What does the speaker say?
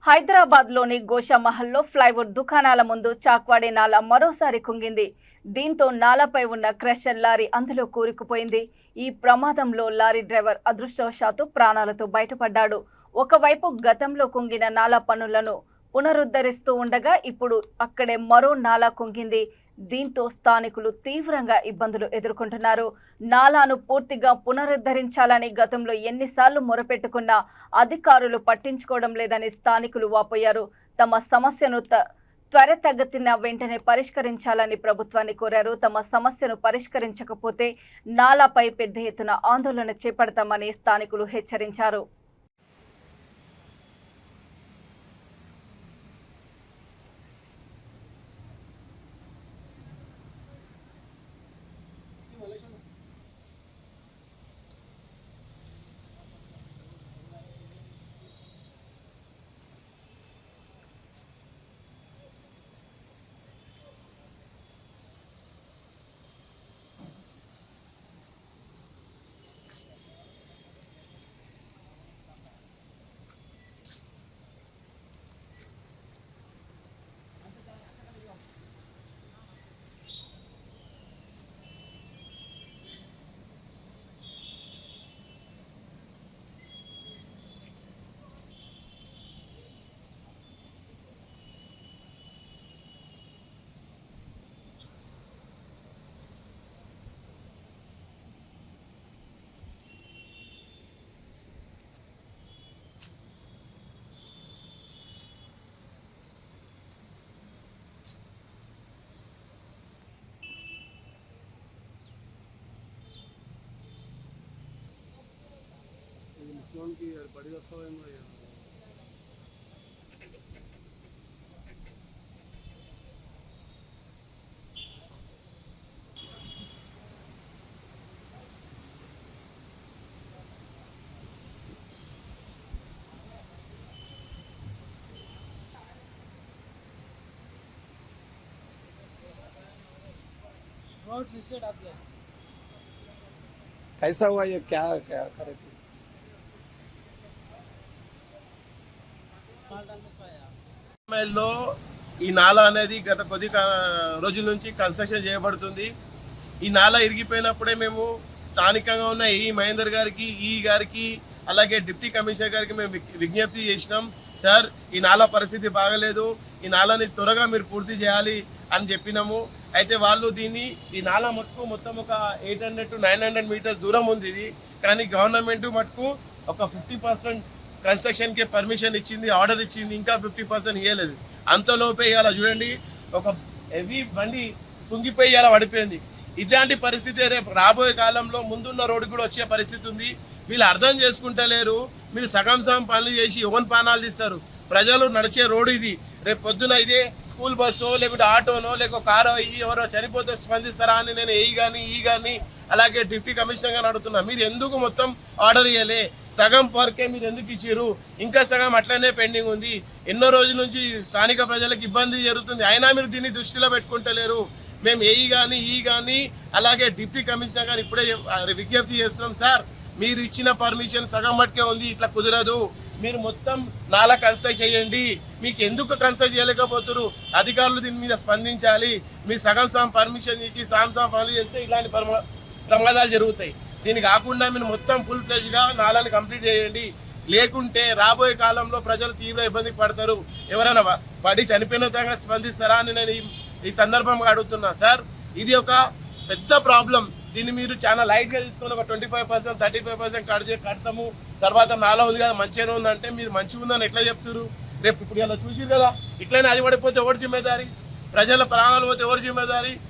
హైదరాబాద్లోని గోషామహల్లో ఫ్లైవుడ్ దుకాణాల ముందు చాక్వాడే నాలా మరోసారి కుంగింది. దీంతో నాలాపై ఉన్న క్రషర్ లారీ అందులో కూరుకుపోయింది. ఈ ప్రమాదంలో లారీ డ్రైవర్ అదృష్టవశాత్తు ప్రాణాలతో బయటపడ్డాడు. ఒకవైపు గతంలో కుంగిన నాలా పనులను పునరుద్ధరిస్తూ ఉండగా ఇప్పుడు అక్కడే మరో నాలా కుంగింది. దీంతో స్థానికులు తీవ్రంగా ఇబ్బందులు ఎదుర్కొంటున్నారు. నాలాను పూర్తిగా పునరుద్ధరించాలని గతంలో ఎన్నిసార్లు మొరపెట్టుకున్నా అధికారులు పట్టించుకోవడం లేదని స్థానికులు వాపోయారు. తమ సమస్యను త్వరితగతిన వెంటనే పరిష్కరించాలని ప్రభుత్వాన్ని కోరారు. తమ సమస్యను పరిష్కరించకపోతే నాలాపై పెద్ద ఎత్తున ఆందోళన చేపడతామని స్థానికులు హెచ్చరించారు. की बड़ी वस्तु रोड नीचे डाल दिया। कैसा हुआ ये, क्या क्या करे थे? లో ఈ నాలా అనేది గత కొద్ది రోజుల నుంచి కన్స్ట్రక్షన్ చేయబడుతుంది. ఈ నాలా ఇరిగిపోయినప్పుడే మేము స్థానికంగా ఉన్న ఈ మహేందర్ గారికి, ఈ గారికి, అలాగే డిప్యూటీ కమిషనర్ గారికి మేము విజ్ఞప్తి చేసినాం. సార్, ఈ నాలా పరిస్థితి బాగలేదు, ఈ నాలాని త్వరగా మీరు పూర్తి చేయాలి అని చెప్పినాము. అయితే వాళ్ళు ఈ నాలా మటుకు మొత్తం ఒక 800 to 900 మీటర్స్ దూరం ఉంది ఇది. కానీ గవర్నమెంట్ మటుకు ఒక 50% కన్స్ట్రక్షన్ కి పర్మిషన్ ఇచ్చింది, ఆర్డర్ ఇచ్చింది, ఇంకా 50% ఇవ్వలేదు. అంతలోపే ఇలా చూడండి, ఒక హెవీ బండి కుంగిపోయి ఇలా పడిపోయింది. ఇలాంటి పరిస్థితి రేపు రాబోయే కాలంలో ముందున్న రోడ్డు కూడా వచ్చే పరిస్థితి ఉంది. వీళ్ళు అర్థం చేసుకుంటలేరు. మీరు సగం పనులు చేసి యువన్ పానాలు తీస్తారు. ప్రజలు నడిచే రోడ్డు ఇది. రేపు పొద్దున ఇదే స్కూల్ బస్సో లేకుంటే ఆటోనో లేక కారో ఎవరో చనిపోతే స్పందిస్తారా అని నేను ఈ కానీ అలాగే డిప్యూటీ కమిషనర్ గారు అడుగుతున్నా. మీరు ఎందుకు మొత్తం ఆర్డర్ ఇవ్వలే? సగం వరకే మీరు ఎందుకు ఇచ్చారు? ఇంకా సగం అట్లనే పెండింగ్ ఉంది. ఎన్నో రోజుల నుంచి స్థానిక ప్రజలకు ఇబ్బంది జరుగుతుంది, అయినా మీరు దీన్ని దృష్టిలో పెట్టుకుంటలేరు. మేము ఈ కానీ అలాగే డిప్యూటీ కమిషనర్ గారు ఇప్పుడే విజ్ఞప్తి చేస్తున్నాం. సార్, మీరు ఇచ్చిన పర్మిషన్ సగం మట్టుకే ఉంది, ఇట్లా కుదరదు. మీరు మొత్తం నాలా కన్స్ట్రక్ట్ చేయండి. మీకు ఎందుకు కన్స్ట్రక్ట్ చేయలేకపోతున్నారు? అధికారులు దీని మీద స్పందించాలి. మీరు సగం పర్మిషన్ ఇచ్చి సగం పనులు చేస్తే ఇలాంటి ప్రమాదాలు జరుగుతాయి. దీని కాకుండా మీరు మొత్తం ఫుల్ ఫ్లెజ్ గా నాలాని కంప్లీట్ చేయండి. లేకుంటే రాబోయే కాలంలో ప్రజలు తీవ్ర ఇబ్బంది పడతారు. ఎవరైనా పడి చనిపోయిన విధంగా స్పందిస్తారా అని నేను ఈ సందర్భంగా అడుగుతున్నా. సార్, ఇది ఒక పెద్ద ప్రాబ్లం. దీన్ని మీరు చాలా లైట్ గా తీసుకొని ఒక 25%, 35% కడతాము, తర్వాత నాలా ఉంది కదా మంచిగానే ఉందంటే మీరు మంచిగా ఉందని ఎట్లా చెప్తారు? రేపు ఇప్పుడు ఇలా చూసిరు కదా, ఇట్లనే అది పడిపోతే ఎవరు జిమ్మేదారి? ప్రజల ప్రాణాలు పోతే ఎవరు జిమ్మేదారి?